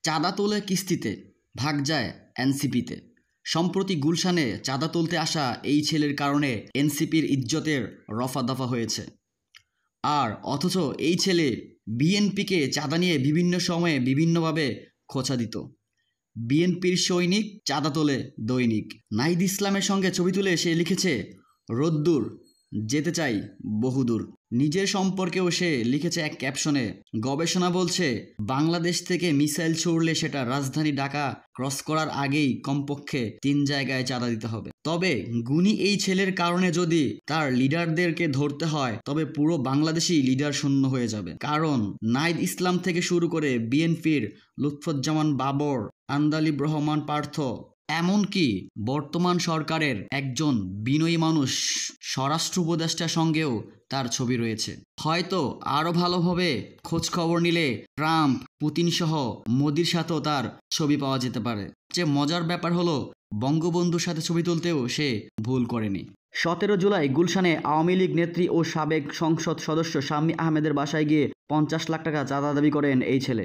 চাঁদা তোলে কিস্তিতে, ভাগ যায় এনসিপিতে। সম্প্রতি গুলশানে চাঁদা তুলতে আসা এই ছেলের কারণে এনসিপির ইজ্জতের রফাদফা হয়েছে। আর অথচ এই ছেলে বিএনপিকে চাঁদা নিয়ে বিভিন্ন সময়ে বিভিন্নভাবে খোঁচা দিত। বিএনপির সৈনিক, চাঁদা তোলে দৈনিক। নাহিদ ইসলামের সঙ্গে ছবি তুলে সে লিখেছে, রোদ্দুর, যেতে চাই বহুদূর। নিজের সম্পর্কেও সে লিখেছে এক ক্যাপশনে, গবেষণা বলছে বাংলাদেশ থেকে মিসাইল ছুড়লে সেটা রাজধানী ঢাকা ক্রস করার আগেই কমপক্ষে 3 জায়গায় চাঁদা দিতে হবে। তবে গুণী এই ছেলের কারণে যদি তার লিডারদেরকে ধরতে হয়, তবে পুরো বাংলাদেশই লিডার শূন্য হয়ে যাবে। কারণ নাহিদ ইসলাম থেকে শুরু করে বিএনপির লুৎফুজ্জামান বাবর, আন্দালিব রহমান পার্থ, এমনকি বর্তমান সরকারের একজন বিনয়ী মানুষ স্বরাষ্ট্র উপদেষ্টার সঙ্গেও তার ছবি রয়েছে। হয়তো আরও ভালোভাবে খোঁজ খবর নিলে ট্রাম্প, পুতিন সহ মোদির সাথেও তার ছবি পাওয়া যেতে পারে। যে মজার ব্যাপার হলো, বঙ্গবন্ধুর সাথে ছবি তুলতেও সে ভুল করেনি। 17 জুলাই গুলশানে আওয়ামী লীগ নেত্রী ও সাবেক সংসদ সদস্য শাম্মী আহমেদের বাসায় গিয়ে 50 লাখ টাকা চাঁদা দাবি করেন এই ছেলে।